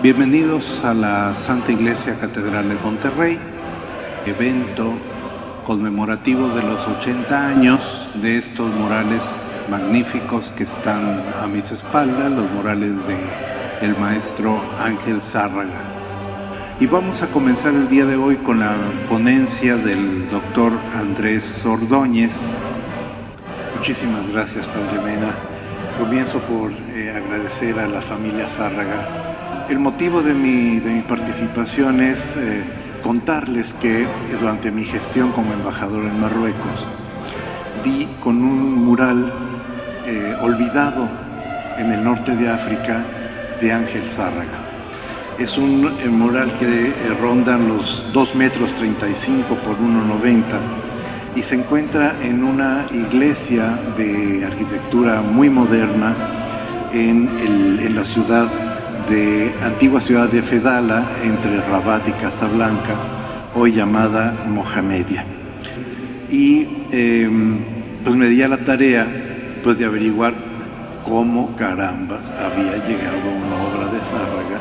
Bienvenidos a la Santa Iglesia Catedral de Monterrey, evento conmemorativo de los 80 años de estos murales magníficos que están a mis espaldas, los murales del maestro Ángel Zárraga. Y vamos a comenzar el día de hoy con la ponencia del doctor Andrés Ordóñez. Muchísimas gracias, Padre Mena. Comienzo por agradecer a la familia Zárraga. El motivo de mi participación es contarles que durante mi gestión como embajador en Marruecos di con un mural olvidado en el norte de África de Ángel Zárraga. Es un mural que rondan los 2,35 metros por 1,90 y se encuentra en una iglesia de arquitectura muy moderna en la antigua ciudad de Fedala, entre Rabat y Casablanca, hoy llamada Mohamedia. Y pues me di a la tarea de averiguar cómo carambas había llegado una obra de Zárraga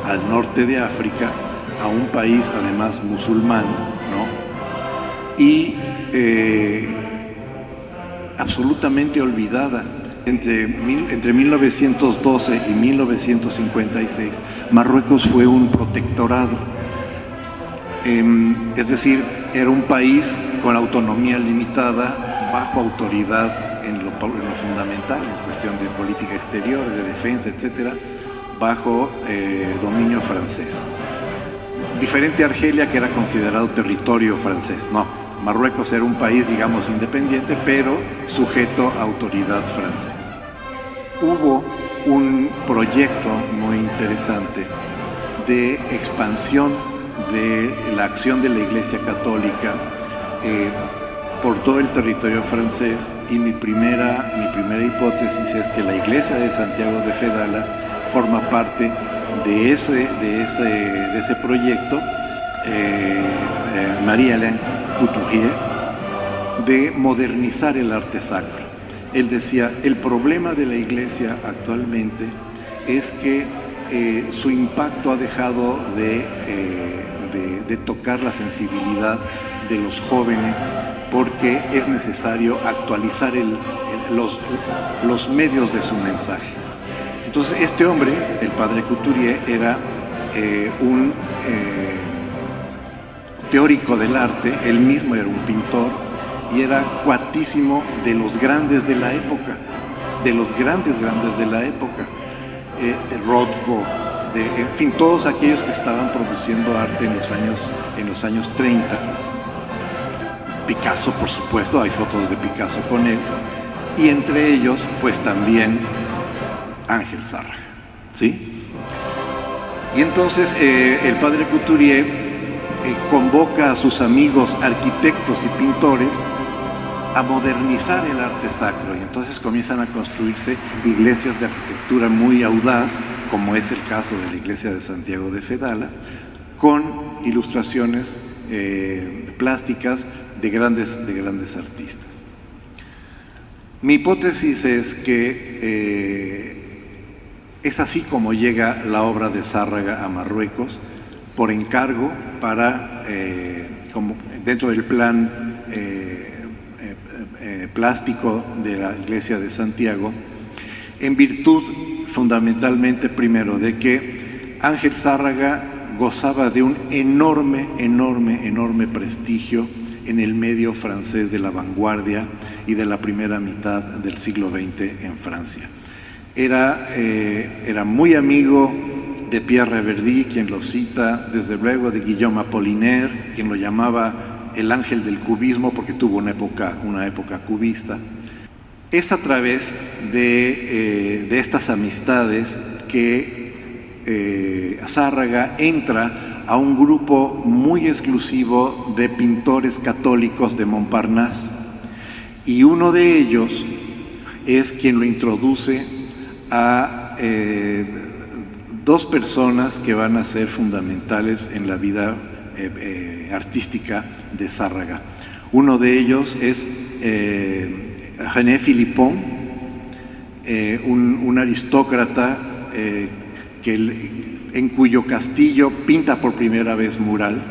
al norte de África, a un país además musulmán, ¿no? Y absolutamente olvidada. Entre 1912 y 1956, Marruecos fue un protectorado, es decir, era un país con autonomía limitada, bajo autoridad en lo fundamental, en cuestión de política exterior, de defensa, etcétera, bajo dominio francés. Diferente a Argelia, que era considerado territorio francés, no. Marruecos era un país, digamos, independiente, pero sujeto a autoridad francesa. Hubo un proyecto muy interesante de expansión de la acción de la Iglesia Católica por todo el territorio francés, y mi primera hipótesis es que la Iglesia de Santiago de Fedala forma parte de ese proyecto. Marie-Hélène Couturier, de modernizar el arte sacro. Él decía, el problema de la iglesia actualmente es que su impacto ha dejado de tocar la sensibilidad de los jóvenes, porque es necesario actualizar los medios de su mensaje. Entonces este hombre, el padre Couturier, era un teórico del arte, él mismo era un pintor y era cuatísimo de los grandes de la época, de los grandes de la época, de Rothko, en fin, todos aquellos que estaban produciendo arte en los años 30. Picasso, por supuesto, hay fotos de Picasso con él, y entre ellos, pues también Ángel Zárraga, ¿sí? Y entonces el padre Couturier convoca a sus amigos arquitectos y pintores a modernizar el arte sacro, y entonces comienzan a construirse iglesias de arquitectura muy audaz, como es el caso de la iglesia de Santiago de Fedala, con ilustraciones plásticas de grandes artistas. Mi hipótesis es que es así como llega la obra de Zárraga a Marruecos, por encargo, como dentro del plan plástico de la Iglesia de Santiago, en virtud fundamentalmente, primero, de que Ángel Zárraga gozaba de un enorme prestigio en el medio francés de la vanguardia y de la primera mitad del siglo XX en Francia. Era muy amigo de Pierre Reverdy, quien lo cita, desde luego de Guillaume Apollinaire, quien lo llamaba el ángel del cubismo, porque tuvo una época cubista. Es a través de estas amistades que Zárraga entra a un grupo muy exclusivo de pintores católicos de Montparnasse, y uno de ellos es quien lo introduce a dos personas que van a ser fundamentales en la vida artística de Zárraga. Uno de ellos es René Philippon, un aristócrata que en cuyo castillo pinta por primera vez mural,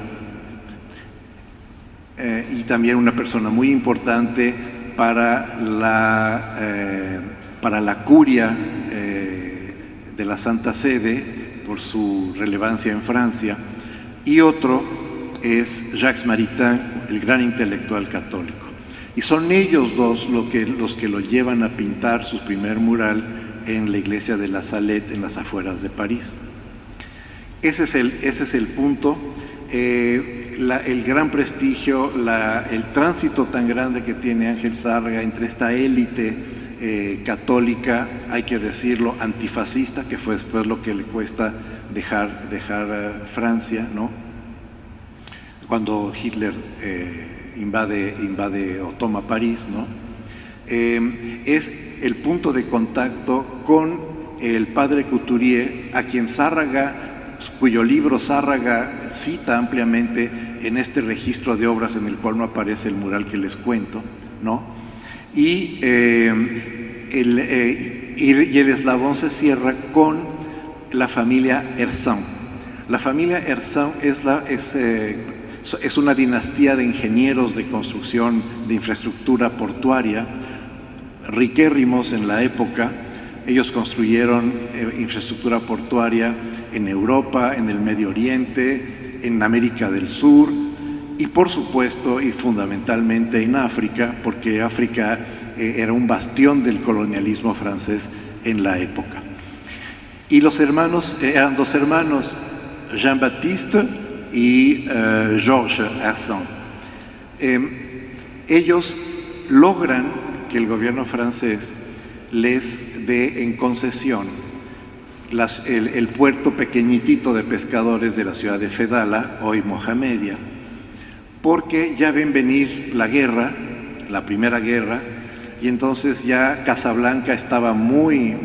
y también una persona muy importante para la curia de la Santa Sede, por su relevancia en Francia, y otro es Jacques Maritain, el gran intelectual católico. Y son ellos dos los que lo llevan a pintar su primer mural en la iglesia de la Salette, en las afueras de París. Ese es el punto. El gran prestigio, el tránsito tan grande que tiene Ángel Zárraga entre esta élite católica, hay que decirlo, antifascista, que fue después lo que le cuesta dejar Francia, ¿no? Cuando Hitler invade o toma París, ¿no? Es el punto de contacto con el padre Couturier, a quien cuyo libro Zárraga cita ampliamente en este registro de obras en el cual no aparece el mural que les cuento, ¿no? Y el eslabón se cierra con la familia Herzin. La familia Herzin es una dinastía de ingenieros de construcción de infraestructura portuaria, riquérrimos en la época. Ellos construyeron infraestructura portuaria en Europa, en el Medio Oriente, en América del Sur y por supuesto y fundamentalmente en África, porque África era un bastión del colonialismo francés en la época. Y los hermanos, eran dos hermanos, Jean-Baptiste y Georges Herzin. Ellos logran que el gobierno francés les dé en concesión el puerto pequeñitito de pescadores de la ciudad de Fedala, hoy Mohamedia, porque ya ven venir la guerra, la primera guerra, y entonces ya Casablanca estaba muy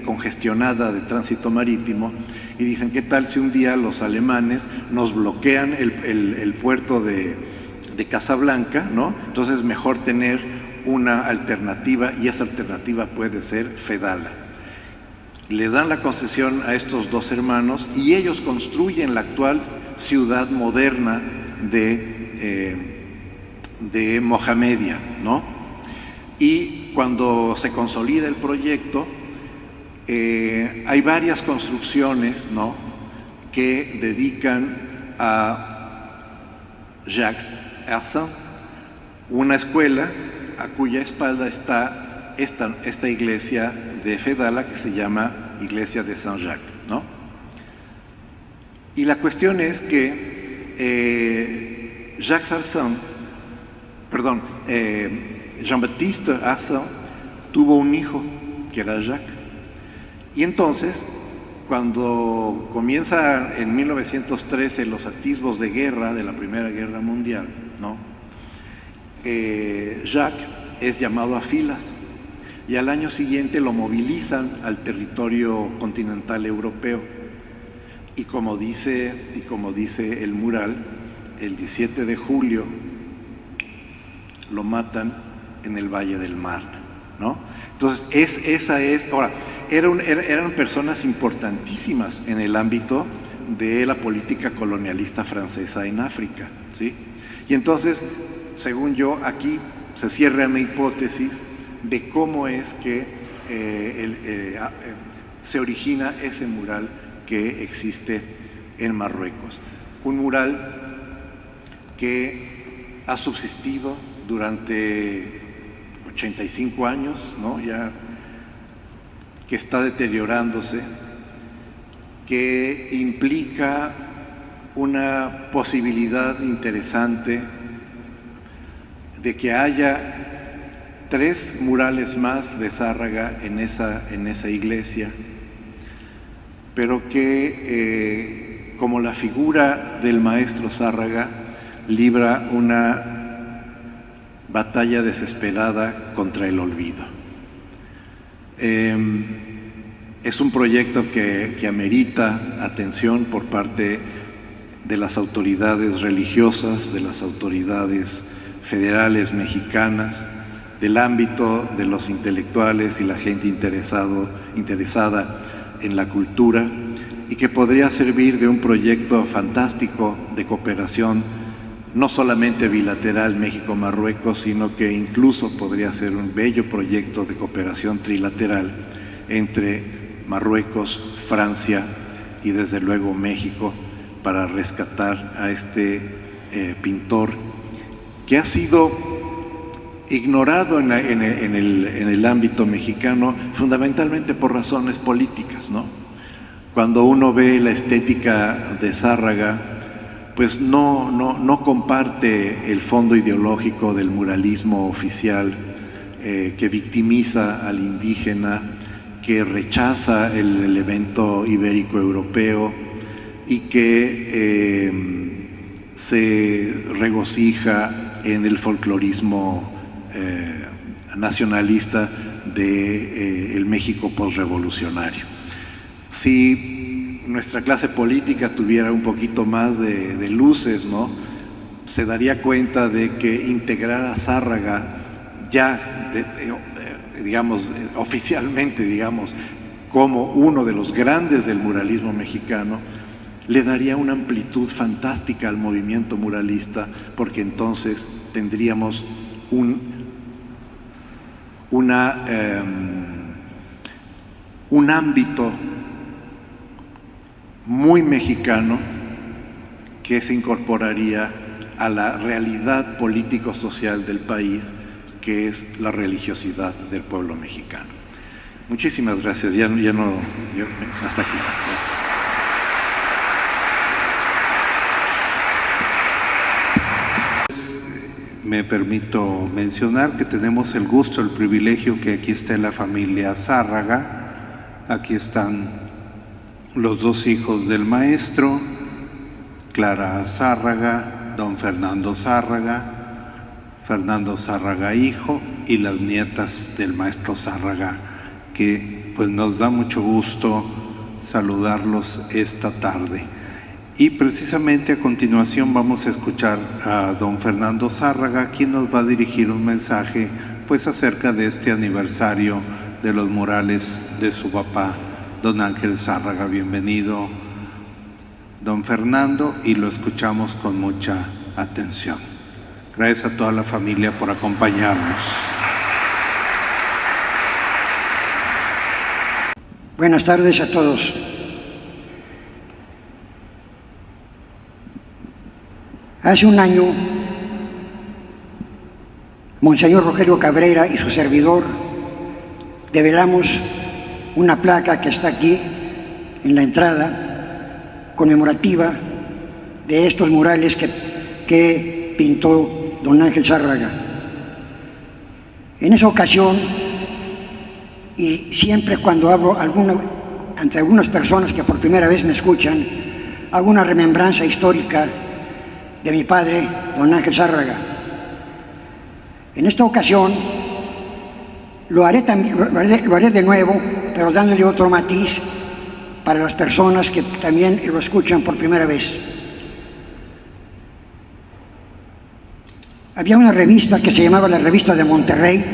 congestionada de tránsito marítimo, y dicen, ¿qué tal si un día los alemanes nos bloquean el puerto de Casablanca, ¿no? Entonces mejor tener una alternativa, y esa alternativa puede ser Fedala. Le dan la concesión a estos dos hermanos y ellos construyen la actual ciudad moderna de Mohamedia, ¿no? Y cuando se consolida el proyecto, hay varias construcciones, ¿no?, que dedican a Jacques Herzin, una escuela a cuya espalda está esta iglesia de Fedala que se llama Iglesia de Saint-Jacques, ¿no? Y la cuestión es que Jean-Baptiste Herzin tuvo un hijo que era Jacques. Y entonces, cuando comienza en 1913 los atisbos de guerra de la Primera Guerra Mundial, ¿no?, Jacques es llamado a filas y al año siguiente lo movilizan al territorio continental europeo. Y como dice el mural, el 17 de julio lo matan en el Valle del Marne, ¿no? Entonces, ahora, eran personas importantísimas en el ámbito de la política colonialista francesa en África, ¿sí? Y entonces, según yo, aquí se cierra una hipótesis de cómo es que se origina ese mural que existe en Marruecos. Un mural que ha subsistido durante 85 años, ¿no?, ya que está deteriorándose, que implica una posibilidad interesante de que haya 3 murales más de Zárraga en esa iglesia, pero que como la figura del maestro Zárraga libra una batalla desesperada contra el olvido. Es un proyecto que amerita atención por parte de las autoridades religiosas, de las autoridades federales mexicanas, del ámbito de los intelectuales y la gente interesada en la cultura, y que podría servir de un proyecto fantástico de cooperación, no solamente bilateral México-Marruecos, sino que incluso podría ser un bello proyecto de cooperación trilateral entre Marruecos, Francia y desde luego México, para rescatar a este pintor que ha sido ignorado en el ámbito mexicano fundamentalmente por razones políticas, ¿no? Cuando uno ve la estética de Zárraga, pues no comparte el fondo ideológico del muralismo oficial que victimiza al indígena, que rechaza el elemento ibérico-europeo y que se regocija en el folclorismo nacionalista del México posrevolucionario. Si nuestra clase política tuviera un poquito más de luces, ¿no?, se daría cuenta de que integrar a Zárraga ya, digamos, oficialmente, digamos, como uno de los grandes del muralismo mexicano, le daría una amplitud fantástica al movimiento muralista, porque entonces tendríamos un ámbito muy mexicano que se incorporaría a la realidad político-social del país, que es la religiosidad del pueblo mexicano. Muchísimas gracias. Hasta aquí. Me permito mencionar que tenemos el gusto, el privilegio que aquí está la familia Zárraga. Aquí están los dos hijos del maestro, Clara Zárraga, don Fernando Zárraga hijo, y las nietas del maestro Zárraga, que pues nos da mucho gusto saludarlos esta tarde. Y precisamente a continuación vamos a escuchar a don Fernando Zárraga, quien nos va a dirigir un mensaje pues acerca de este aniversario de los murales de su papá, don Ángel Zárraga. Bienvenido, don Fernando, y lo escuchamos con mucha atención. Gracias a toda la familia por acompañarnos. Buenas tardes a todos. Hace un año, Monseñor Rogelio Cabrera y su servidor develamos una placa que está aquí en la entrada, conmemorativa de estos murales que pintó don Ángel Zárraga. En esa ocasión, y siempre cuando hablo ante algunas personas que por primera vez me escuchan, hago una remembranza histórica de mi padre, don Ángel Zárraga. En esta ocasión lo haré de nuevo, pero dándole otro matiz para las personas que también lo escuchan por primera vez. Había una revista que se llamaba la Revista de Monterrey,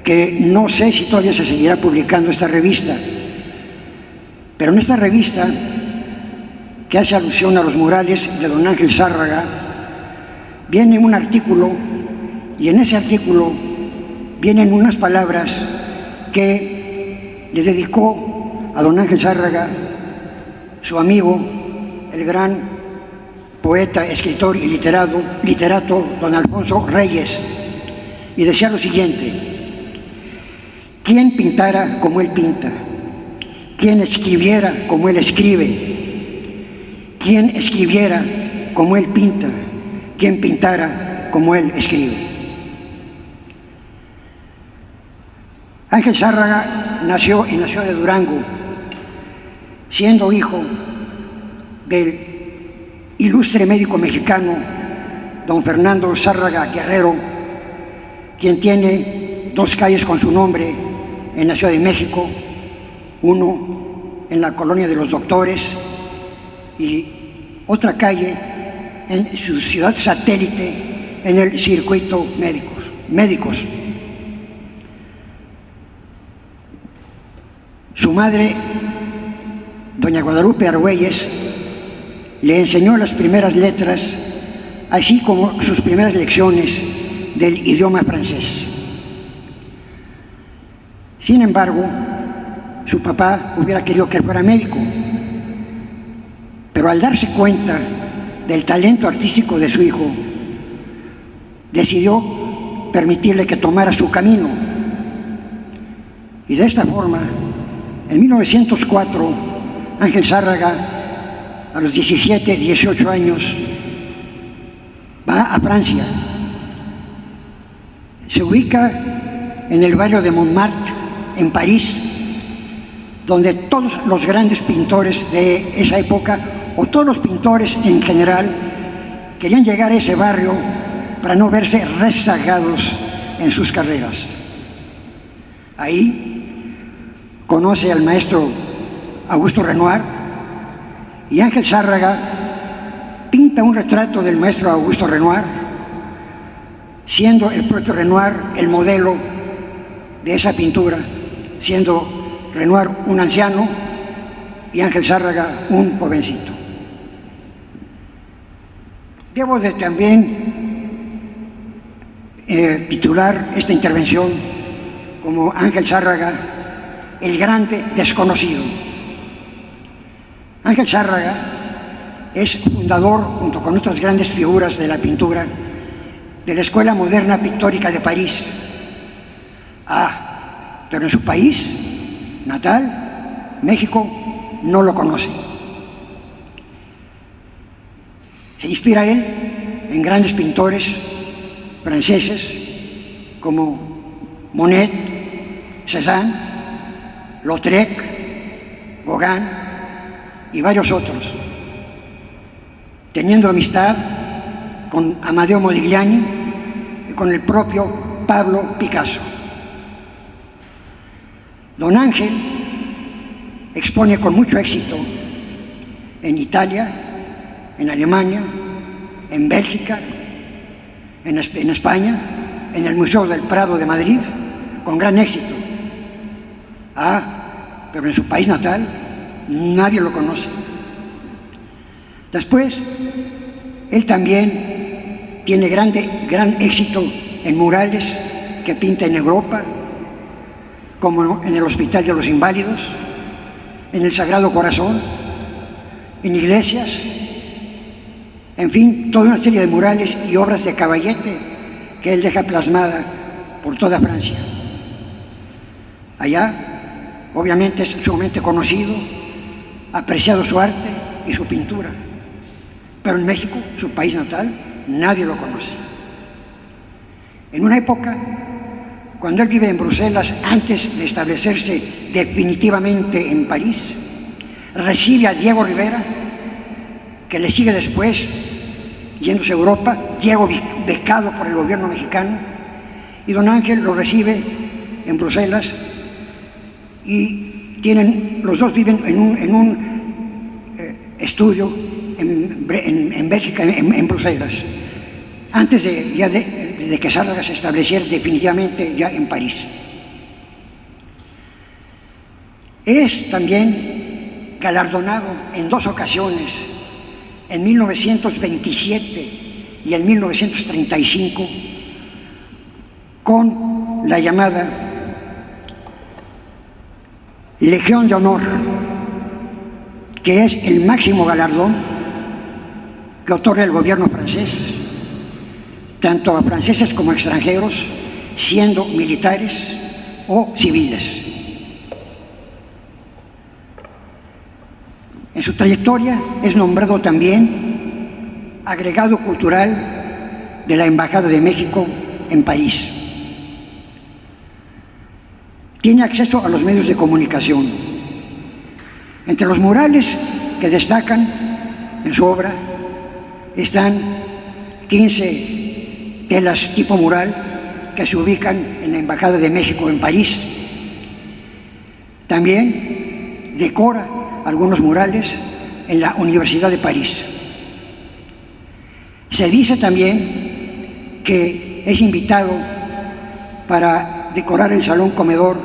que no sé si todavía se seguirá publicando esta revista, pero en esta revista, que hace alusión a los murales de don Ángel Zárraga, viene un artículo, y en ese artículo vienen unas palabras que le dedicó a don Ángel Zárraga su amigo, el gran poeta, escritor y literato don Alfonso Reyes, y decía lo siguiente: ¿quién pintara como él pinta? ¿Quién escribiera como él escribe? ¿Quién escribiera como él pinta? ¿Quién pintara como él escribe? Ángel Zárraga nació en la ciudad de Durango, siendo hijo del ilustre médico mexicano don Fernando Zárraga Guerrero, quien tiene 2 calles con su nombre en la Ciudad de México, uno en la Colonia de los Doctores y otra calle en su ciudad satélite en el Circuito Médicos. Su madre, doña Guadalupe Argüelles le enseñó las primeras letras, así como sus primeras lecciones del idioma francés. Sin embargo, su papá hubiera querido que fuera médico, pero al darse cuenta del talento artístico de su hijo, decidió permitirle que tomara su camino. Y de esta forma, en 1904, Ángel Zárraga, a los 17, 18 años, va a Francia. Se ubica en el barrio de Montmartre, en París, donde todos los grandes pintores de esa época, o todos los pintores en general, querían llegar a ese barrio para no verse rezagados en sus carreras. Ahí conoce al maestro Augusto Renoir, y Ángel Zárraga pinta un retrato del maestro Augusto Renoir, siendo el propio Renoir el modelo de esa pintura, siendo Renoir un anciano y Ángel Zárraga un jovencito. Debo de también titular esta intervención como Ángel Zárraga, el grande desconocido. Ángel Zárraga es fundador, junto con otras grandes figuras de la pintura, de la Escuela Moderna Pictórica de París. Pero en su país natal, México, no lo conoce. Se inspira él en grandes pintores franceses como Monet, Cézanne, Lautrec, Gauguin y varios otros, teniendo amistad con Amadeo Modigliani y con el propio Pablo Picasso. Don Ángel expone con mucho éxito en Italia, en Alemania, en Bélgica, en España, en el Museo del Prado de Madrid, con gran éxito. Pero en su país natal nadie lo conoce. Después, él también tiene gran éxito en murales que pinta en Europa, como en el Hospital de los Inválidos, en el Sagrado Corazón, en iglesias, en fin, toda una serie de murales y obras de caballete que él deja plasmada por toda Francia. Allá, obviamente, es sumamente conocido, apreciado su arte y su pintura, pero en México, su país natal, nadie lo conoce. En una época, cuando él vive en Bruselas, antes de establecerse definitivamente en París, recibe a Diego Rivera, que le sigue después, yéndose a Europa, Diego becado por el gobierno mexicano, y don Ángel lo recibe en Bruselas, y los dos viven en un estudio en Bélgica, en Bruselas, antes de que Zárraga se estableciera definitivamente ya en París. Es también galardonado en dos ocasiones, en 1927 y en 1935, con la llamada Legión de Honor, que es el máximo galardón que otorga el gobierno francés, tanto a franceses como a extranjeros, siendo militares o civiles. En su trayectoria es nombrado también agregado cultural de la Embajada de México en París. Tiene acceso a los medios de comunicación. Entre los murales que destacan en su obra están 15 telas tipo mural que se ubican en la Embajada de México en París. También decora algunos murales en la Universidad de París. Se dice también que es invitado para decorar el salón comedor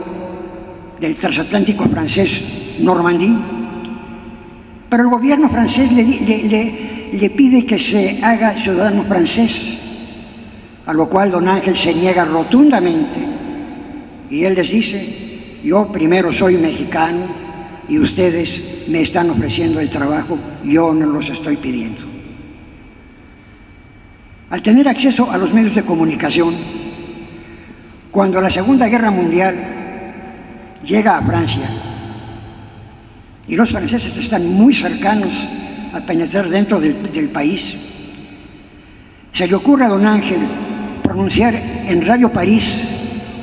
del transatlántico francés Normandie Pero el gobierno francés le pide que se haga ciudadano francés, a lo cual don Ángel se niega rotundamente y él les dice: yo primero soy mexicano y ustedes me están ofreciendo el trabajo, yo no los estoy pidiendo. Al tener acceso a los medios de comunicación, cuando la Segunda Guerra Mundial llega a Francia y los franceses están muy cercanos a penetrar dentro del país, se le ocurre a don Ángel pronunciar en Radio París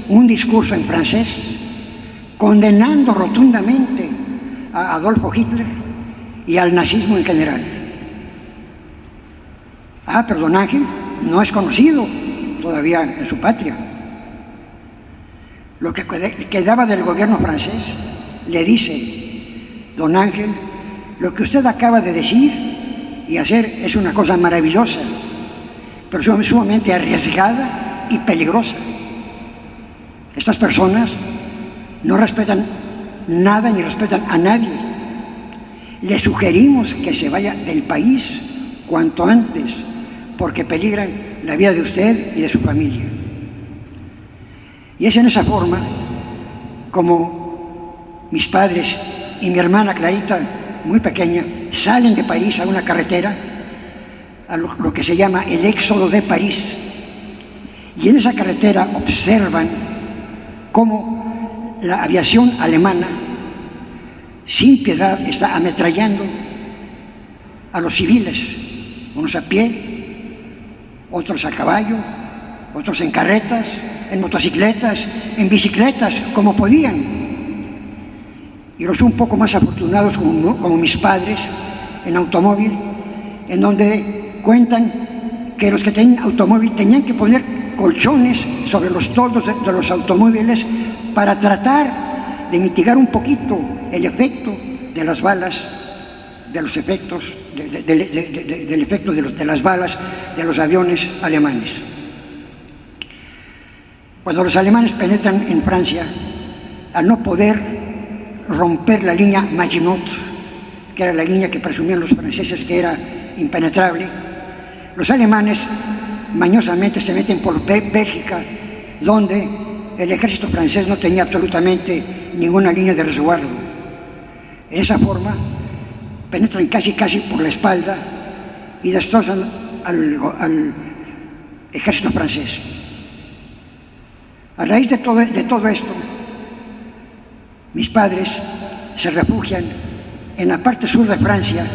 un discurso en francés condenando rotundamente a Adolfo Hitler y al nazismo en general. Pero don Ángel no es conocido todavía en su patria. Lo que quedaba del gobierno francés le dice: don Ángel, lo que usted acaba de decir y hacer es una cosa maravillosa, pero sumamente arriesgada y peligrosa. Estas personas no respetan nada ni respetan a nadie. Le sugerimos que se vaya del país cuanto antes, porque peligran la vida de usted y de su familia. Y es en esa forma como mis padres y mi hermana Clarita, muy pequeña, salen de París a una carretera, a lo que se llama el éxodo de París. Y en esa carretera observan cómo la aviación alemana, sin piedad, está ametrallando a los civiles, unos a pie, otros a caballo, otros en carretas, en motocicletas, en bicicletas, como podían. Y los un poco más afortunados, como mis padres, en automóvil, en donde cuentan que los que tenían automóvil tenían que poner colchones sobre los toldos de los automóviles para tratar de mitigar un poquito el efecto de las balas, de los efectos, del efecto de las balas de los aviones alemanes. Cuando los alemanes penetran en Francia, al no poder romper la línea Maginot, que era la línea que presumían los franceses que era impenetrable, los alemanes mañosamente se meten por Bélgica, donde el ejército francés no tenía absolutamente ninguna línea de resguardo. En esa forma penetran casi por la espalda y destrozan al ejército francés. A raíz de todo esto, mis padres se refugian en la parte sur de Francia,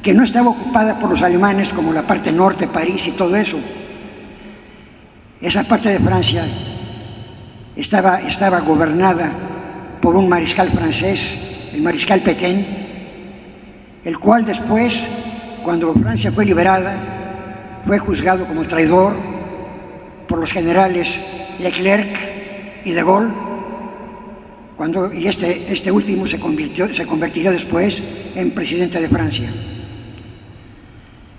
que no estaba ocupada por los alemanes como la parte norte, París y todo eso. Esa parte de Francia estaba gobernada por un mariscal francés, el mariscal Pétain, el cual después, cuando Francia fue liberada, fue juzgado como traidor por los generales Leclerc y de Gaulle, y este último se convertiría después en presidente de Francia.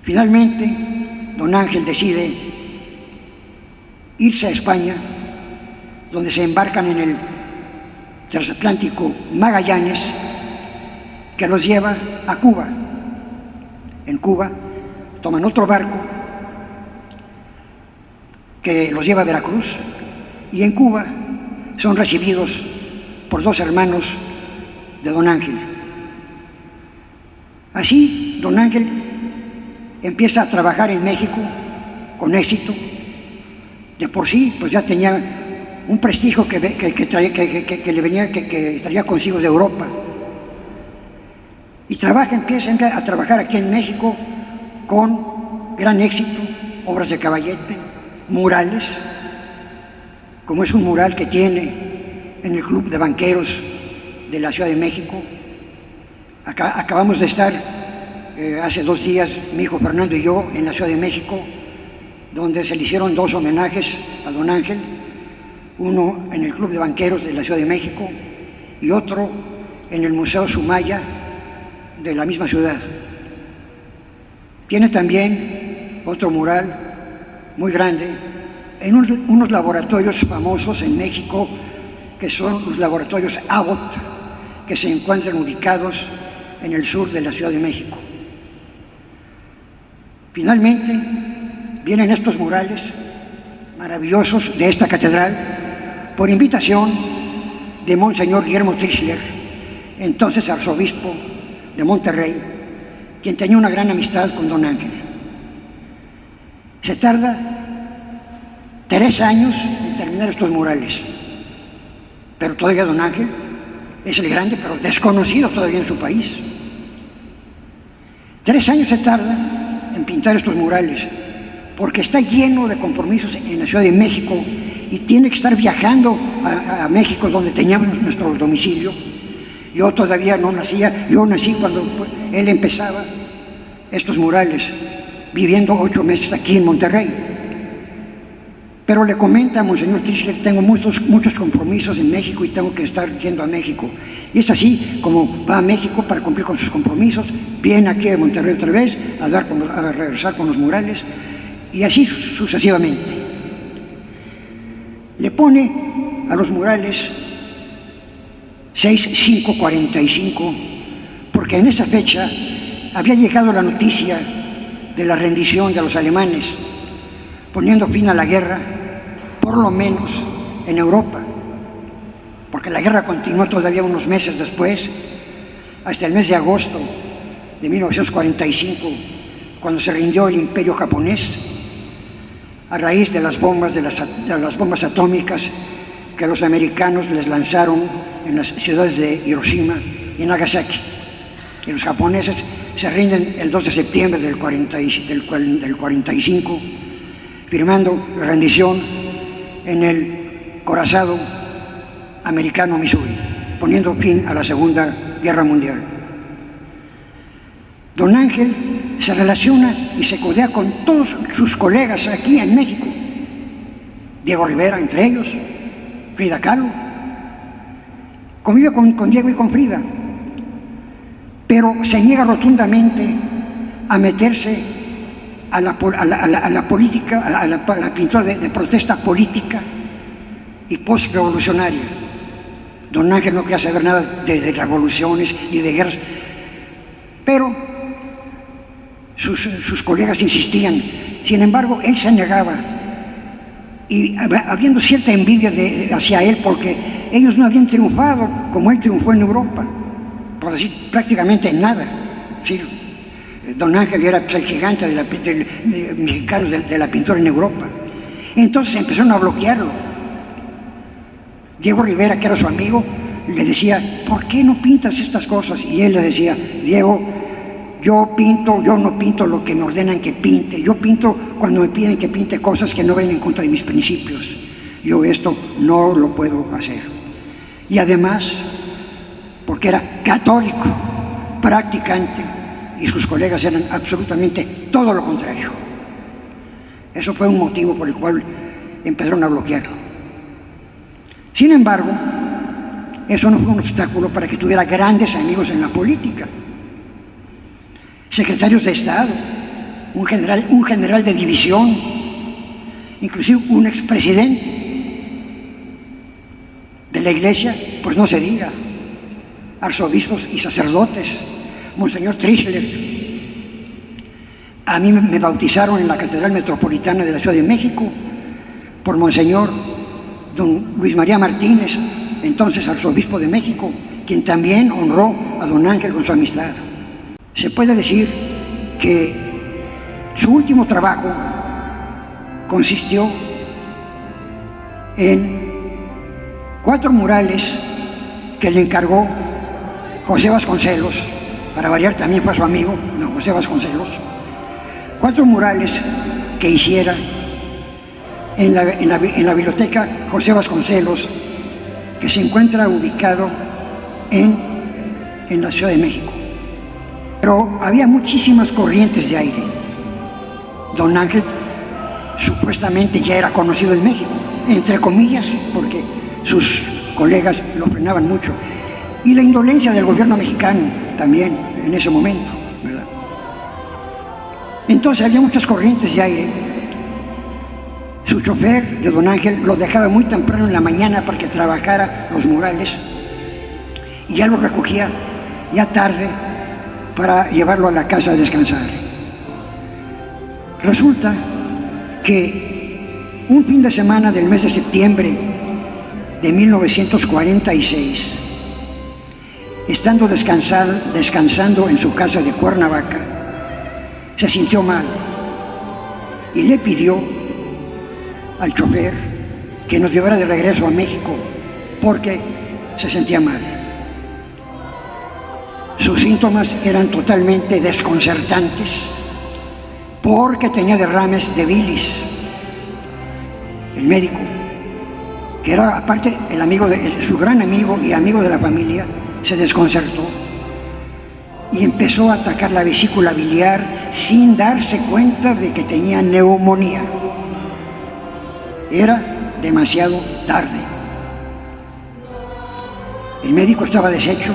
Finalmente, don Ángel decide irse a España, donde se embarcan en el transatlántico Magallanes, que los lleva a Cuba. En Cuba toman otro barco que los lleva a Veracruz, y en Cuba son recibidos por dos hermanos de don Ángel. Así, don Ángel empieza a trabajar en México con éxito. De por sí, pues ya tenía un prestigio que traía consigo de Europa. Y empieza a trabajar aquí en México con gran éxito, obras de caballete, murales, como es un mural que tiene en el Club de Banqueros de la Ciudad de México. Acabamos de estar hace 2 días, mi hijo Fernando y yo, en la Ciudad de México, donde se le hicieron 2 homenajes a don Ángel, uno en el Club de Banqueros de la Ciudad de México y otro en el Museo Sumaya de la misma ciudad. Tiene también otro mural muy grande en unos laboratorios famosos en México, que son los laboratorios Abbott, que se encuentran ubicados en el sur de la Ciudad de México. Finalmente, vienen estos murales maravillosos de esta catedral por invitación de Monseñor Guillermo Tischler, entonces arzobispo de Monterrey, quien tenía una gran amistad con don Ángel. Se tarda 3 años en terminar estos murales, pero todavía don Ángel es el grande, pero desconocido todavía en su país. 3 años se tarda en pintar estos murales, porque está lleno de compromisos en la Ciudad de México y tiene que estar viajando a México, donde teníamos nuestro domicilio. Yo todavía no nacía, yo nací cuando él empezaba estos murales, viviendo 8 meses aquí en Monterrey. Pero le comenta a Monseñor Tischler: tengo muchos compromisos en México y tengo que estar yendo a México. Y es así como va a México para cumplir con sus compromisos, viene aquí a Monterrey otra vez a regresar con los murales, y así sucesivamente. Le pone a los murales 6-5-45, porque en esa fecha había llegado la noticia de la rendición de los alemanes, poniendo fin a la guerra, por lo menos en Europa, porque la guerra continuó todavía unos meses después, hasta el mes de agosto de 1945, cuando se rindió el Imperio japonés a raíz de las bombas atómicas que los americanos les lanzaron en las ciudades de Hiroshima y Nagasaki. Y los japoneses se rinden el 2 de septiembre del 45, firmando la rendición en el corazado americano Missouri, poniendo fin a la Segunda Guerra Mundial. Don Ángel se relaciona y se codea con todos sus colegas aquí en México. Diego Rivera, entre ellos, Frida Kahlo. Convive con Diego y con Frida, pero se niega rotundamente a meterse a la política, a la pintura de protesta política y post-revolucionaria. Don Ángel no quería saber nada de revoluciones ni de guerras, pero sus colegas insistían. Sin embargo, él se negaba, y habiendo cierta envidia hacia él, porque ellos no habían triunfado como él triunfó en Europa, por decir prácticamente nada. Sí, don Ángel era el gigante mexicano de la pintura en Europa. Entonces empezaron a bloquearlo. Diego Rivera, que era su amigo, le decía: ¿por qué no pintas estas cosas? Y él le decía: Diego, yo no pinto lo que me ordenan que pinte. Yo pinto cuando me piden que pinte cosas que no vayan en contra de mis principios. Yo esto no lo puedo hacer. Y además, porque era católico, practicante, y sus colegas eran absolutamente todo lo contrario. Eso fue un motivo por el cual empezaron a bloquearlo. Sin embargo, eso no fue un obstáculo para que tuviera grandes amigos en la política. Secretarios de Estado, un general de división, inclusive un expresidente de la Iglesia, pues no se diga, arzobispos y sacerdotes, Monseñor Tischler. A mí me bautizaron en la Catedral Metropolitana de la Ciudad de México por Monseñor don Luis María Martínez, entonces arzobispo de México, quien también honró a don Ángel con su amistad. Se puede decir que su último trabajo consistió en 4 murales que le encargó José Vasconcelos, para variar también fue su amigo, don José Vasconcelos. 4 murales que hiciera en la biblioteca José Vasconcelos, que se encuentra ubicado en la Ciudad de México. Pero había muchísimas corrientes de aire. Don Ángel supuestamente ya era conocido en México, entre comillas, porque sus colegas lo frenaban mucho. Y la indolencia del gobierno mexicano también en ese momento, ¿verdad? Entonces había muchas corrientes de aire. Su chofer de don Ángel lo dejaba muy temprano en la mañana para que trabajara los murales, y ya lo recogía ya tarde para llevarlo a la casa a descansar. Resulta que un fin de semana del mes de septiembre de 1946, estando descansando en su casa de Cuernavaca, se sintió mal y le pidió al chofer que nos llevara de regreso a México porque se sentía mal. Sus síntomas eran totalmente desconcertantes porque tenía derrames de bilis. El médico, que era aparte su gran amigo y amigo de la familia, se desconcertó y empezó a atacar la vesícula biliar sin darse cuenta de que tenía neumonía. Era demasiado tarde. El médico estaba deshecho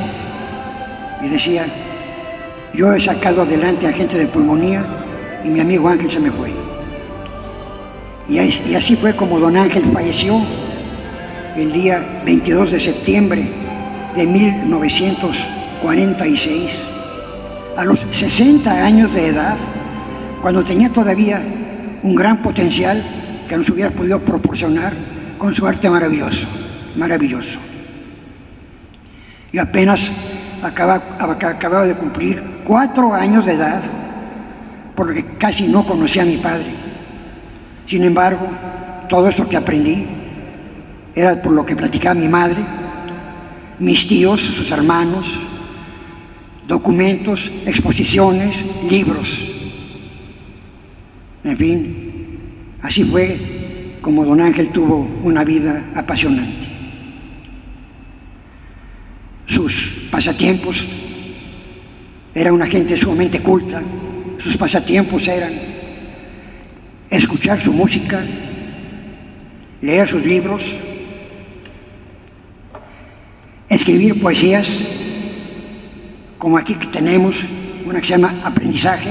y decía: yo he sacado adelante a gente de pulmonía y mi amigo Ángel se me fue. Y así fue como don Ángel falleció el día 22 de septiembre de 1946, a los 60 años de edad, cuando tenía todavía un gran potencial que nos hubiera podido proporcionar con su arte maravilloso. Yo apenas acababa de cumplir 4 años de edad, por lo que casi no conocía a mi padre. Sin embargo, todo eso que aprendí era por lo que platicaba mi madre, mis tíos, sus hermanos, documentos, exposiciones, libros. En fin, así fue como don Ángel tuvo una vida apasionante. Sus pasatiempos, era una gente sumamente culta. Sus pasatiempos eran escuchar su música, leer sus libros, escribir poesías, como aquí que tenemos una que se llama Aprendizaje,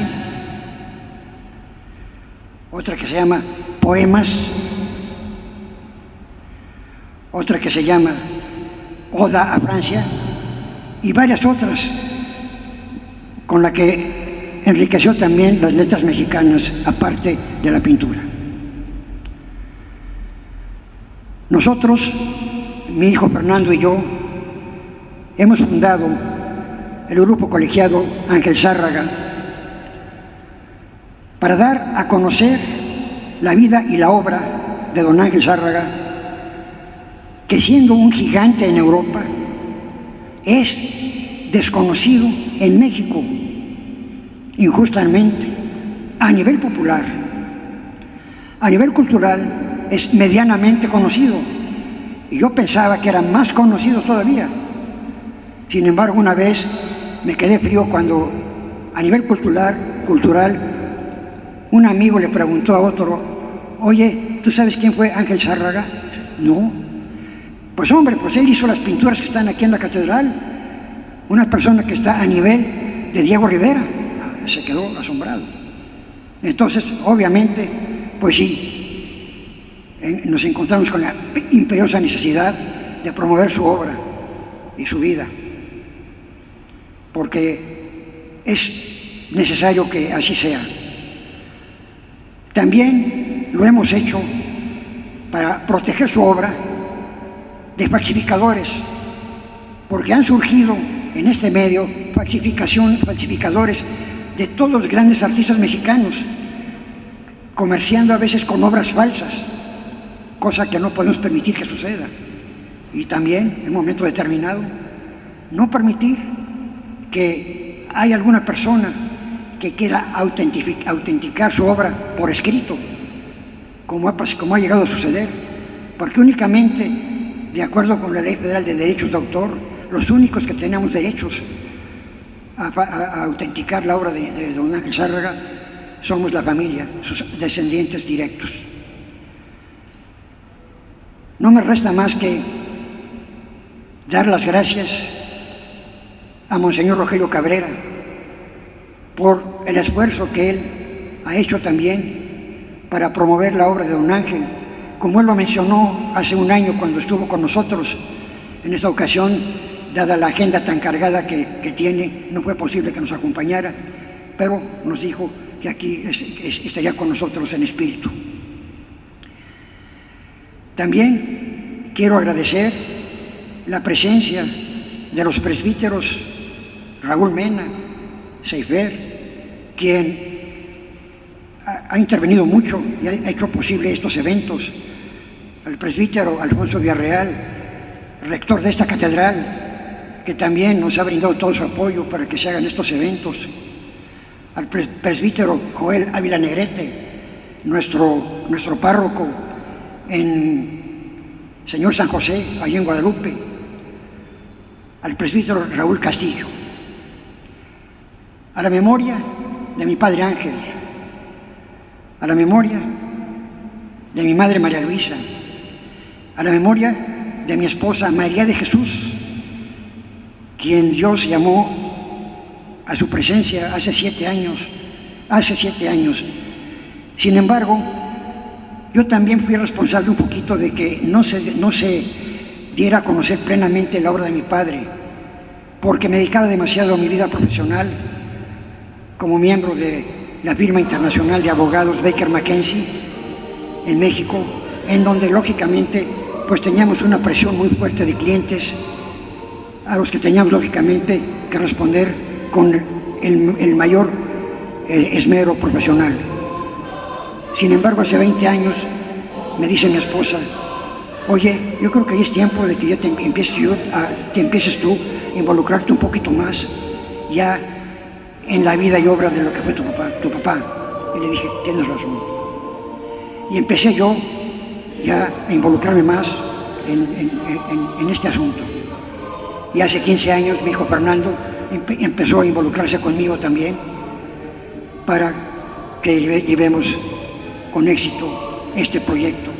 otra que se llama Poemas, otra que se llama Oda a Francia, y varias otras con la que enriqueció también las letras mexicanas, aparte de la pintura. Nosotros, mi hijo Fernando y yo, hemos fundado el grupo colegiado Ángel Zárraga para dar a conocer la vida y la obra de don Ángel Zárraga, que siendo un gigante en Europa, es desconocido en México, injustamente, a nivel popular. A nivel cultural es medianamente conocido, y yo pensaba que era más conocido todavía. Sin embargo, una vez me quedé frío cuando a nivel cultural, un amigo le preguntó a otro: oye, ¿tú sabes quién fue Ángel Zárraga? No. Pues hombre, pues él hizo las pinturas que están aquí en la catedral, una persona que está a nivel de Diego Rivera. Se quedó asombrado. Entonces, obviamente, pues sí, nos encontramos con la imperiosa necesidad de promover su obra y su vida, porque es necesario que así sea. También lo hemos hecho para proteger su obra de falsificadores, porque han surgido en este medio falsificadores de todos los grandes artistas mexicanos, comerciando a veces con obras falsas, cosa que no podemos permitir que suceda. Y también, en un momento determinado, no permitir que haya alguna persona que quiera autenticar su obra por escrito, como ha llegado a suceder, porque únicamente, de acuerdo con la Ley Federal de Derechos de Autor, los únicos que tenemos derechos a autenticar la obra de don Ángel Zárraga somos la familia, sus descendientes directos. No me resta más que dar las gracias a Monseñor Rogelio Cabrera por el esfuerzo que él ha hecho también para promover la obra de don Ángel. Como él lo mencionó hace un año cuando estuvo con nosotros, en esta ocasión dada la agenda tan cargada que tiene, no fue posible que nos acompañara, pero nos dijo que aquí estaría con nosotros en espíritu. También quiero agradecer la presencia de los presbíteros Raúl Mena, Seifer, quien ha intervenido mucho y ha hecho posible estos eventos, al presbítero Alfonso Villarreal, rector de esta catedral, que también nos ha brindado todo su apoyo para que se hagan estos eventos, al presbítero Joel Ávila Negrete, nuestro párroco en Señor San José, allí en Guadalupe, al presbítero Raúl Castillo, a la memoria de mi padre Ángel, a la memoria de mi madre María Luisa, a la memoria de mi esposa María de Jesús, quien Dios llamó a su presencia hace 7 años. Sin embargo, yo también fui responsable un poquito de que no se diera a conocer plenamente la obra de mi padre, porque me dedicaba demasiado a mi vida profesional como miembro de la firma internacional de abogados Baker McKenzie en México, en donde lógicamente pues teníamos una presión muy fuerte de clientes a los que teníamos lógicamente que responder con el mayor esmero profesional. Sin embargo, hace 20 años me dice mi esposa: oye, yo creo que ya es tiempo de que ya te empieces tú a involucrarte un poquito más ya en la vida y obra de lo que fue tu papá. Y le dije: tienes razón. Y empecé yo ya a involucrarme más en este asunto. Y hace 15 años mi hijo Fernando empezó a involucrarse conmigo también para que llevemos con éxito este proyecto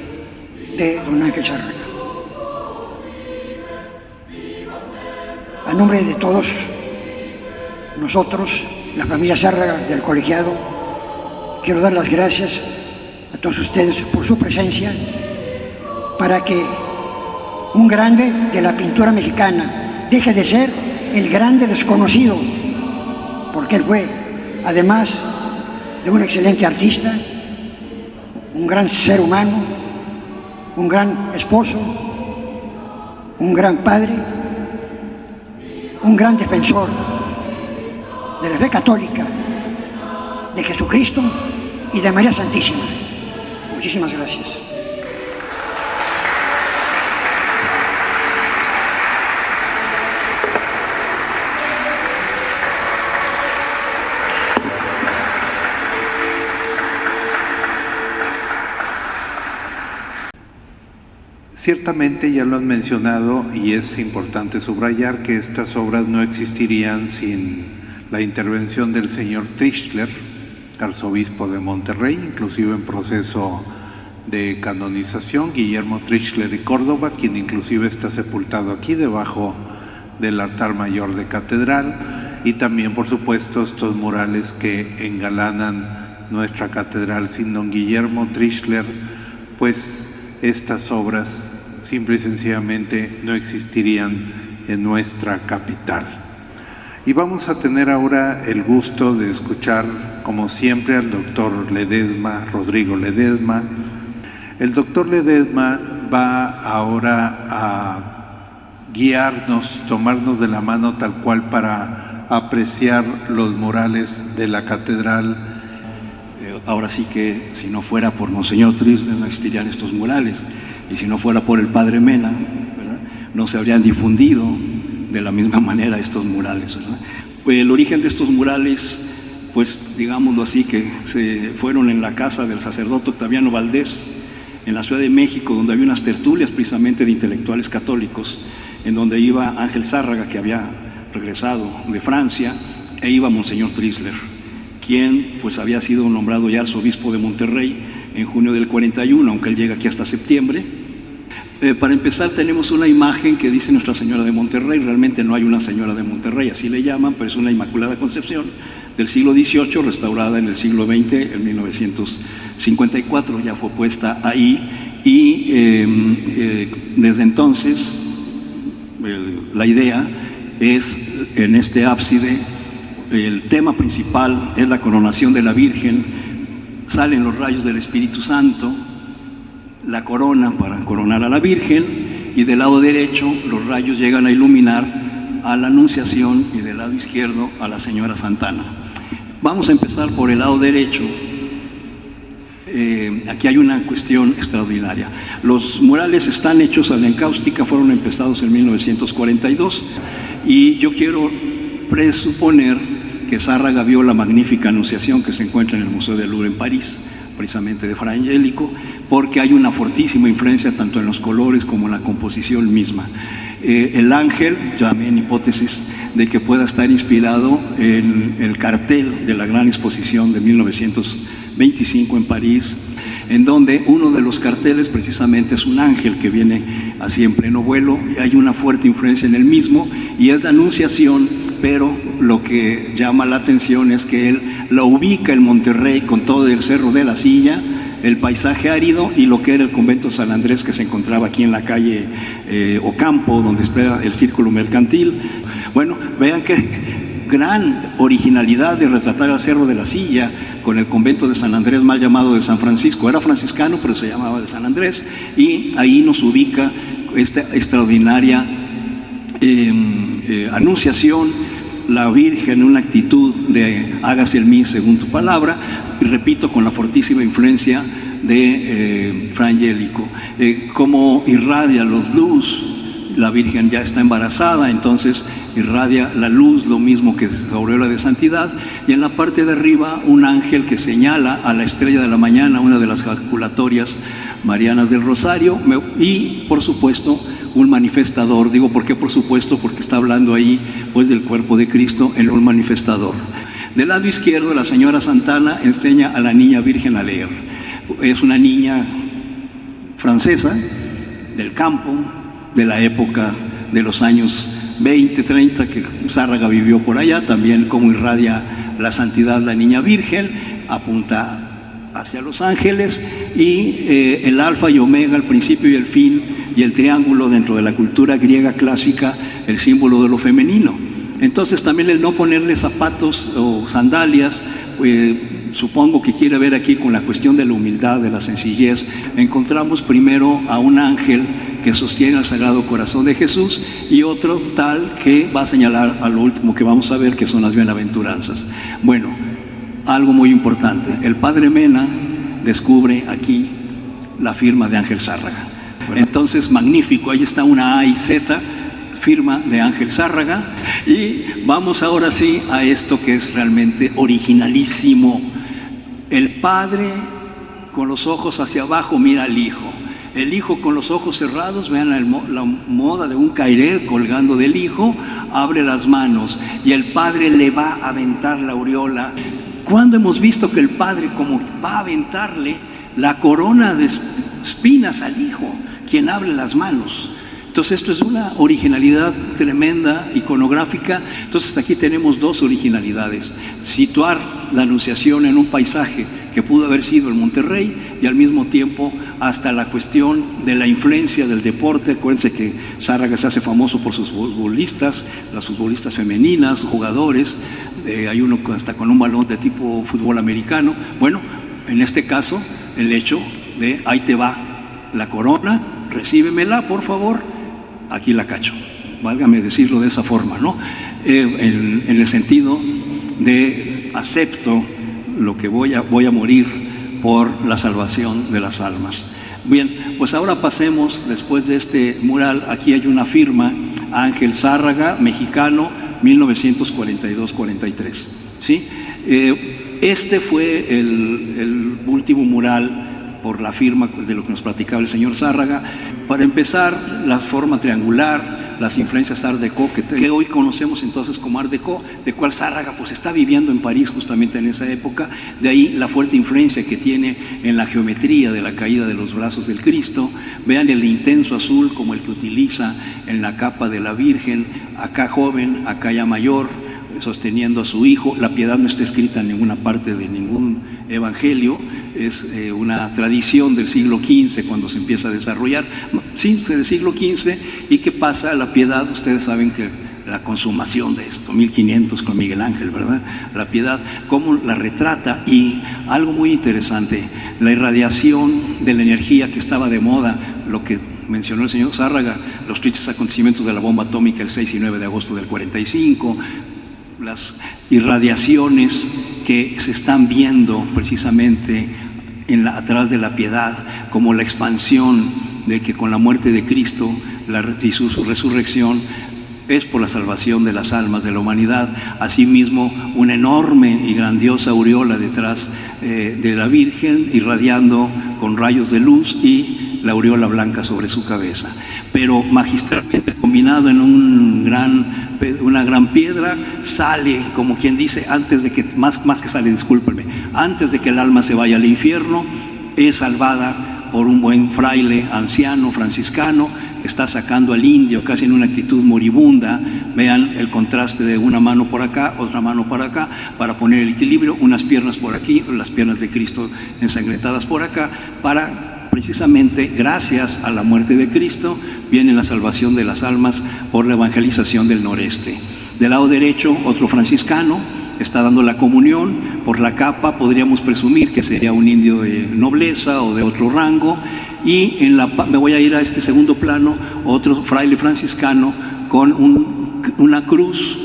de don Ángel Zárraga. A nombre de todos nosotros, la familia Zárraga del colegiado, quiero dar las gracias a todos ustedes por su presencia para que un grande de la pintura mexicana deje de ser el grande desconocido, porque él fue, además de un excelente artista, un gran ser humano, un gran esposo, un gran padre, un gran defensor de la fe católica, de Jesucristo y de María Santísima. Muchísimas gracias. Ciertamente ya lo han mencionado y es importante subrayar que estas obras no existirían sin la intervención del señor Trischler, arzobispo de Monterrey, inclusive en proceso de canonización, Guillermo Trischler de Córdoba, quien inclusive está sepultado aquí debajo del altar mayor de catedral, y también por supuesto estos murales que engalanan nuestra catedral. Sin don Guillermo Trischler, pues estas obras simple y sencillamente no existirían en nuestra capital. Y vamos a tener ahora el gusto de escuchar, como siempre, al doctor Ledesma, Rodrigo Ledesma. El doctor Ledesma va ahora a guiarnos, tomarnos de la mano tal cual para apreciar los murales de la catedral. Ahora sí que si no fuera por Monseñor Trischler no existirían estos murales, y si no fuera por el Padre Mena, ¿verdad?, no se habrían difundido de la misma manera estos murales, ¿verdad? Pues el origen de estos murales, pues digámoslo así, que se fueron en la casa del sacerdote Octaviano Valdés, en la Ciudad de México, donde había unas tertulias precisamente de intelectuales católicos, en donde iba Ángel Zárraga, que había regresado de Francia, e iba Monseñor Trischler, quien pues había sido nombrado ya arzobispo de Monterrey en junio del 41, aunque él llega aquí hasta septiembre. Para empezar, tenemos una imagen que dice Nuestra Señora de Monterrey. Realmente no hay una Señora de Monterrey, así le llaman, pero es una Inmaculada Concepción del siglo XVIII, restaurada en el siglo XX, en 1954, ya fue puesta ahí, y desde entonces la idea es en este ábside, el tema principal es la coronación de la Virgen, salen los rayos del Espíritu Santo, la corona para coronar a la Virgen, y del lado derecho los rayos llegan a iluminar a la Anunciación y del lado izquierdo a la Señora Santana. Vamos a empezar por el lado derecho. Aquí hay una cuestión extraordinaria. Los murales están hechos a la encáustica, fueron empezados en 1942, y yo quiero presuponer que Zárraga vio la magnífica Anunciación que se encuentra en el Museo del Louvre en París, precisamente de Fra Angelico, porque hay una fortísima influencia tanto en los colores como en la composición misma. El ángel, también hipótesis de que pueda estar inspirado en el cartel de la gran exposición de 1925 en París, en donde uno de los carteles precisamente es un ángel que viene así en pleno vuelo, y hay una fuerte influencia en el mismo, y es la Anunciación, pero lo que llama la atención es que él la ubica en Monterrey con todo el Cerro de la Silla, el paisaje árido y lo que era el convento San Andrés, que se encontraba aquí en la calle Ocampo, donde está el Círculo Mercantil. Bueno, vean qué gran originalidad de retratar al Cerro de la Silla con el convento de San Andrés, mal llamado de San Francisco. Era franciscano, pero se llamaba de San Andrés, y ahí nos ubica esta extraordinaria Anunciación, la Virgen en una actitud de hágase en mí según tu palabra, y repito, con la fortísima influencia de Fra Angelico. Cómo irradia los luz, la Virgen ya está embarazada, entonces irradia la luz, lo mismo que la aureola de santidad, y en la parte de arriba un ángel que señala a la estrella de la mañana, una de las jaculatorias marianas del Rosario, y por supuesto un manifestador. Digo, ¿por qué por supuesto? Porque está hablando ahí pues del cuerpo de Cristo en un manifestador. Del lado izquierdo, la Señora Santana enseña a la niña Virgen a leer. Es una niña francesa del campo, de la época de los años 20, 30, que Zárraga vivió por allá. También como irradia la santidad la niña Virgen, apunta hacia los ángeles, y el alfa y omega, el principio y el fin, y el triángulo dentro de la cultura griega clásica, el símbolo de lo femenino. Entonces también el no ponerle zapatos o sandalias, supongo que quiere ver aquí con la cuestión de la humildad, de la sencillez. Encontramos primero a un ángel que sostiene al Sagrado Corazón de Jesús, y otro tal que va a señalar a lo último que vamos a ver, que son las bienaventuranzas. Bueno, algo muy importante, el padre Mena descubre aquí la firma de Ángel Zárraga. Entonces, magnífico, ahí está una A y Z, firma de Ángel Zárraga. Y vamos ahora sí a esto que es realmente originalísimo. El padre con los ojos hacia abajo mira al hijo. El hijo con los ojos cerrados, vean la moda de un cairel colgando del hijo, abre las manos y el padre le va a aventar la aureola. ¿Cuándo hemos visto que el padre como va a aventarle la corona de espinas al hijo, quien abre las manos? Entonces esto es una originalidad tremenda, iconográfica. Entonces aquí tenemos dos originalidades: situar la Anunciación en un paisaje que pudo haber sido el Monterrey, y al mismo tiempo hasta la cuestión de la influencia del deporte. Acuérdense que Zárraga se hace famoso por sus futbolistas, las futbolistas femeninas, jugadores, hay uno hasta con un balón de tipo fútbol americano. Bueno, en este caso el hecho de ahí te va la corona, recíbemela por favor, aquí la cacho, válgame decirlo de esa forma, ¿no? En el sentido de acepto lo que voy a morir por la salvación de las almas. Bien, pues ahora pasemos, después de este mural, aquí hay una firma, Ángel Zárraga, mexicano, 1942-43, ¿sí? Este fue el último mural por la firma de lo que nos platicaba el señor Zárraga. Para empezar, la forma triangular, las influencias Art Deco, que hoy conocemos entonces como Art Deco, de cual Zárraga pues está viviendo en París justamente en esa época. De ahí la fuerte influencia que tiene en la geometría de la caída de los brazos del Cristo. Vean el intenso azul como el que utiliza en la capa de la Virgen, acá joven, acá ya mayor, sosteniendo a su hijo. La piedad no está escrita en ninguna parte de ningún evangelio, es una tradición del siglo XV cuando se empieza a desarrollar, sí, del siglo XV. ¿Y qué pasa? La piedad, ustedes saben que la consumación de esto, 1500 con Miguel Ángel, ¿verdad? La piedad, cómo la retrata. Y algo muy interesante, la irradiación de la energía que estaba de moda, lo que mencionó el señor Zárraga, los tristes acontecimientos de la bomba atómica el 6 y 9 de agosto del 45, las irradiaciones que se están viendo precisamente atrás de la piedad, como la expansión de que con la muerte de Cristo y su resurrección es por la salvación de las almas de la humanidad. Asimismo, una enorme y grandiosa aureola detrás de la Virgen, irradiando con rayos de luz, y la aureola blanca sobre su cabeza, pero magistralmente combinado en una gran piedra. Sale, como quien dice, antes de que, más que sale, discúlpenme, antes de que el alma se vaya al infierno, es salvada por un buen fraile anciano franciscano, está sacando al indio casi en una actitud moribunda. Vean el contraste de una mano por acá, otra mano por acá, para poner el equilibrio, unas piernas por aquí, las piernas de Cristo ensangrentadas por acá, para precisamente, gracias a la muerte de Cristo, viene la salvación de las almas por la evangelización del noreste. Del lado derecho, otro franciscano está dando la comunión. Por la capa podríamos presumir que sería un indio de nobleza o de otro rango. Y me voy a ir a este segundo plano, otro fraile franciscano con una cruz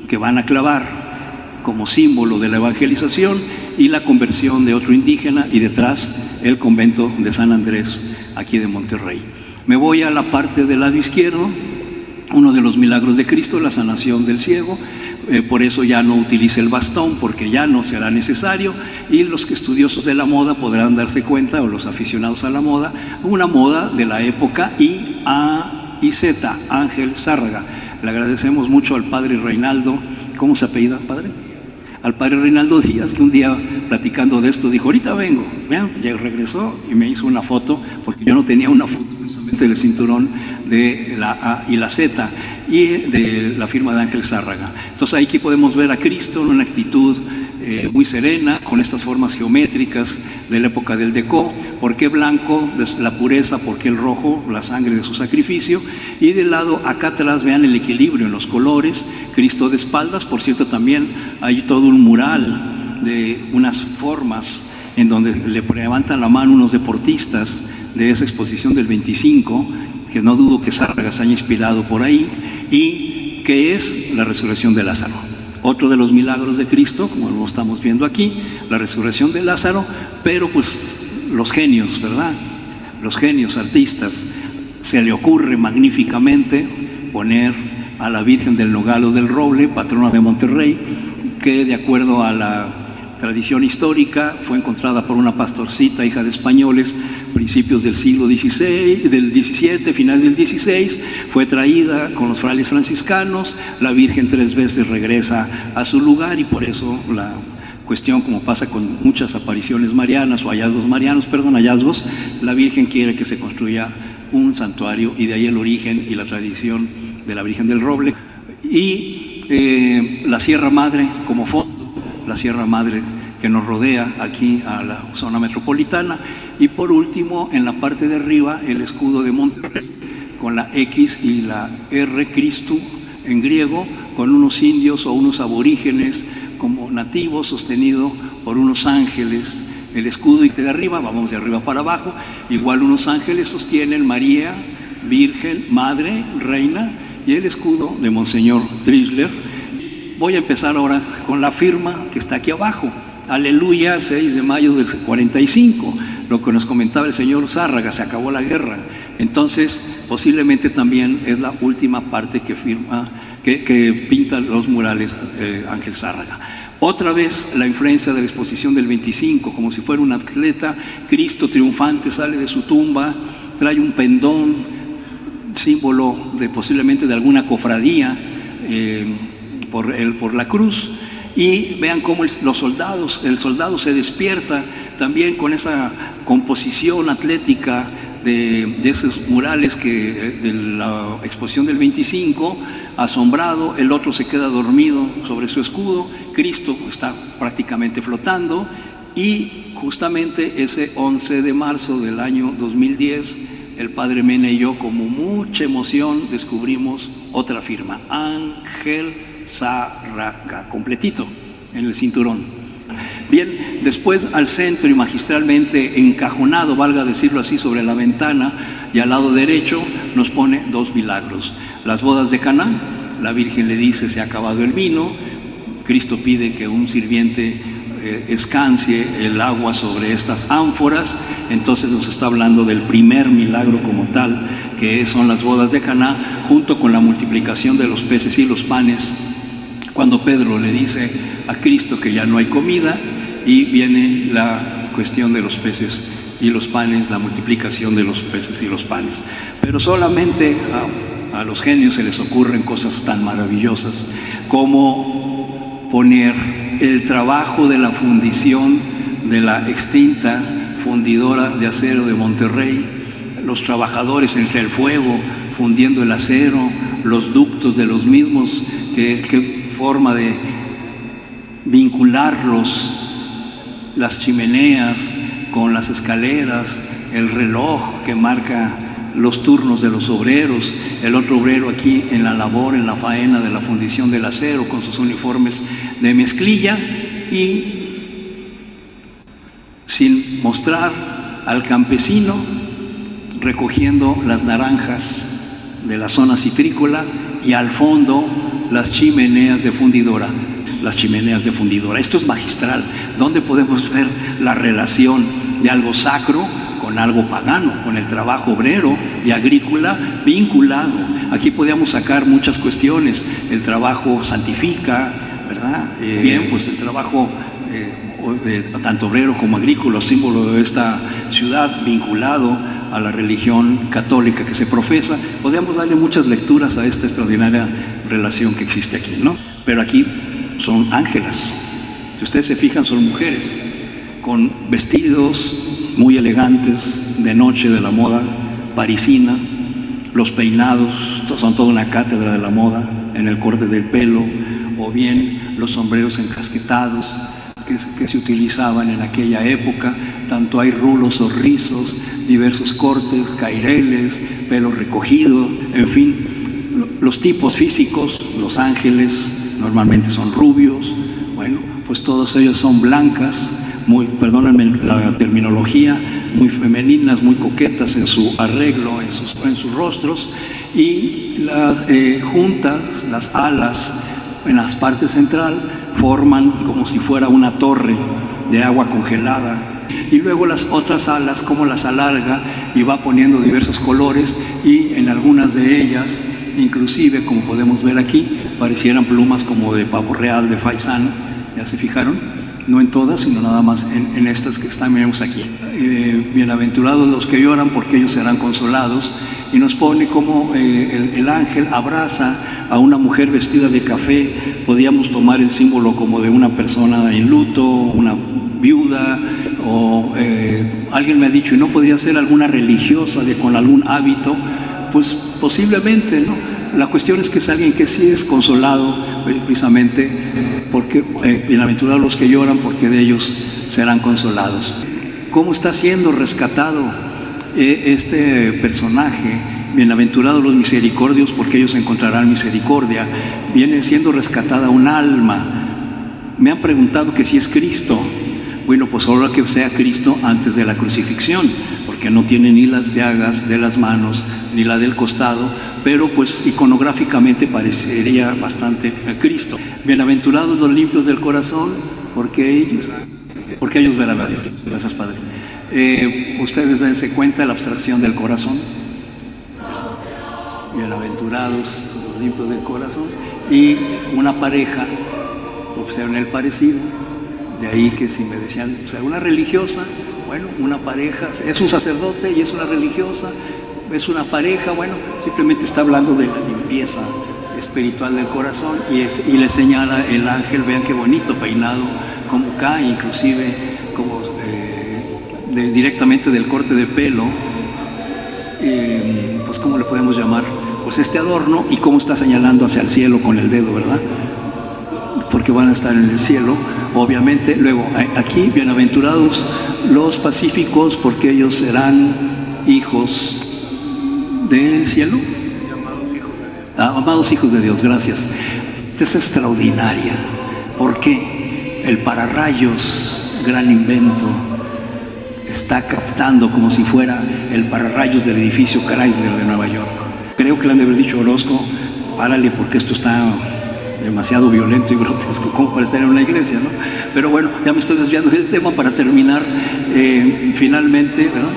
que van a clavar como símbolo de la evangelización y la conversión de otro indígena, y detrás el convento de San Andrés, aquí de Monterrey. Me voy a la parte del lado izquierdo, uno de los milagros de Cristo, la sanación del ciego. Por eso ya no utilice el bastón, porque ya no será necesario, y los estudiosos de la moda podrán darse cuenta, o los aficionados a la moda, una moda de la época. Y A.I.Z. Ángel Zárraga. Le agradecemos mucho al padre Reinaldo. ¿Cómo se apellida, padre? Al padre Reinaldo Díaz, que un día platicando de esto dijo: ahorita vengo. Vean, ya regresó y me hizo una foto, porque yo no tenía una foto precisamente del cinturón de la A y la Z y de la firma de Ángel Zárraga. Entonces aquí podemos ver a Cristo en una actitud muy serena, con estas formas geométricas de la época del Decó. ¿Por qué blanco? La pureza. ¿Por qué el rojo? La sangre de su sacrificio. Y del lado acá atrás, vean el equilibrio en los colores. Cristo de espaldas. Por cierto, también hay todo un mural de unas formas en donde le levantan la mano unos deportistas de esa exposición del 25, que no dudo que Zárraga se haya inspirado por ahí, y que es la resurrección de Lázaro. Otro de los milagros de Cristo, como lo estamos viendo aquí, la resurrección de Lázaro. Pero pues los genios, ¿verdad? Los genios artistas, se le ocurre magníficamente poner a la Virgen del Nogal o del Roble, patrona de Monterrey, que de acuerdo a la tradición histórica fue encontrada por una pastorcita, hija de españoles, principios del siglo XVI, del XVII, final del XVI, fue traída con los frailes franciscanos. La Virgen 3 veces regresa a su lugar, y por eso la cuestión, como pasa con muchas apariciones marianas o hallazgos, la Virgen quiere que se construya un santuario, y de ahí el origen y la tradición de la Virgen del Roble. Y la Sierra Madre como fondo, la Sierra Madre que nos rodea aquí a la zona metropolitana. Y por último, en la parte de arriba, el escudo de Monterrey con la X y la R, Cristo en griego, con unos indios o unos aborígenes como nativos, sostenido por unos ángeles. El escudo, y de arriba, vamos de arriba para abajo, igual unos ángeles sostienen María, Virgen, Madre, Reina, y el escudo de Monseñor Trisler. Voy a empezar ahora con la firma que está aquí abajo. Aleluya, 6 de mayo del 45, lo que nos comentaba el señor Zárraga, se acabó la guerra. Entonces, posiblemente también es la última parte que firma, que pinta los murales Ángel Zárraga. Otra vez la influencia de la exposición del 25, como si fuera un atleta. Cristo triunfante sale de su tumba, trae un pendón, símbolo de posiblemente de alguna cofradía, por la cruz. Y vean cómo el soldado se despierta también con esa composición atlética de esos murales de la exposición del 25, asombrado. El otro se queda dormido sobre su escudo. Cristo está prácticamente flotando. Y justamente ese 11 de marzo del año 2010, el padre Mena y yo, como mucha emoción, descubrimos otra firma, Ángel Zárraga, completito, en el cinturón. Bien, después al centro y magistralmente encajonado, valga decirlo así, sobre la ventana y al lado derecho nos pone 2 milagros. Las bodas de Caná, la Virgen le dice se ha acabado el vino, Cristo pide que un sirviente escancie el agua sobre estas ánforas, entonces nos está hablando del primer milagro como tal, que son las bodas de Caná, junto con la multiplicación de los peces y los panes, cuando Pedro le dice a Cristo que ya no hay comida, y viene la cuestión de los peces y los panes, la multiplicación de los peces y los panes. Pero solamente a los genios se les ocurren cosas tan maravillosas como poner el trabajo de la fundición de la extinta fundidora de acero de Monterrey, los trabajadores entre el fuego fundiendo el acero, los ductos de los mismos, qué forma de vincularlos, las chimeneas con las escaleras, el reloj que marca los turnos de los obreros, el otro obrero aquí en la labor, en la faena de la fundición del acero con sus uniformes de mezclilla, y sin mostrar al campesino recogiendo las naranjas de la zona citrícola, y al fondo las chimeneas de fundidora. Las chimeneas de fundidora. Esto es magistral, donde podemos ver la relación de algo sacro con algo pagano, con el trabajo obrero y agrícola vinculado. Aquí podíamos sacar muchas cuestiones. El trabajo santifica, ¿verdad? Bien, pues el trabajo tanto obrero como agrícola, símbolo de esta ciudad, vinculado a la religión católica que se profesa. Podríamos darle muchas lecturas a esta extraordinaria relación que existe aquí, ¿no? Pero aquí son ángelas. Si ustedes se fijan, son mujeres con vestidos muy elegantes de noche, de la moda parisina, los peinados son toda una cátedra de la moda en el corte del pelo, o bien los sombreros encasquetados que se utilizaban en aquella época. Tanto hay rulos o rizos, diversos cortes, caireles, pelo recogido, en fin, los tipos físicos, los ángeles normalmente son rubios, bueno, pues todos ellos son blancas, muy, perdónenme la terminología, muy femeninas, muy coquetas en su arreglo, en sus rostros, y las juntas, las alas en la parte central forman como si fuera una torre de agua congelada, y luego las otras alas como las alarga y va poniendo diversos colores, y en algunas de ellas, inclusive como podemos ver aquí, parecieran plumas como de pavo real, de faisán. ¿Ya se fijaron? No en todas, sino nada más en estas que vemos aquí. Bienaventurados los que lloran, porque ellos serán consolados. Y nos pone como el ángel abraza a una mujer vestida de café. Podíamos tomar el símbolo como de una persona en luto, una viuda, o alguien me ha dicho, ¿y no podría ser alguna religiosa con algún hábito? Pues posiblemente, ¿no? La cuestión es que es alguien que sí es consolado, precisamente porque bienaventurados los que lloran, porque de ellos serán consolados. ¿Cómo está siendo rescatado este personaje? Bienaventurados los misericordios, porque ellos encontrarán misericordia. Viene siendo rescatada un alma. Me han preguntado que si es Cristo. Bueno, pues ahora que sea Cristo antes de la crucifixión, porque no tiene ni las llagas de las manos ni la del costado, pero pues iconográficamente parecería bastante Cristo. Bienaventurados los limpios del corazón, porque ellos verán a Dios. Gracias, Padre. Ustedes dense cuenta de la abstracción del corazón. Bienaventurados los limpios del corazón. Y una pareja, observen el parecido. De ahí que si me decían, o sea, una religiosa, bueno, una pareja, es un sacerdote y es una religiosa, es una pareja, bueno, simplemente está hablando de la limpieza espiritual del corazón, y le señala el ángel, vean qué bonito peinado, como cae, inclusive como directamente del corte de pelo, pues ¿cómo le podemos llamar? Pues este adorno, y cómo está señalando hacia el cielo con el dedo, ¿verdad? Porque van a estar en el cielo, obviamente. Luego, aquí, bienaventurados los pacíficos, porque ellos serán hijos del cielo. Amados hijos de Dios, gracias. Esta es extraordinaria, porque el pararrayos, gran invento, está captando como si fuera el pararrayos del edificio Chrysler de Nueva York. Creo que le han de haber dicho a Orozco, párale porque esto está demasiado violento y grotesco como para estar en una iglesia, ¿no? Pero bueno, ya me estoy desviando del tema para terminar. Finalmente, ¿verdad?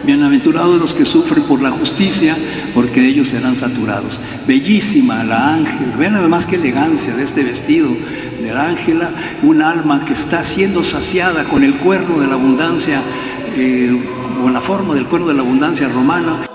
Bienaventurados los que sufren por la justicia, porque ellos serán saturados. Bellísima la ángel, vean además qué elegancia de este vestido de la ángela, un alma que está siendo saciada con el cuerno de la abundancia, o la forma del cuerno de la abundancia romana,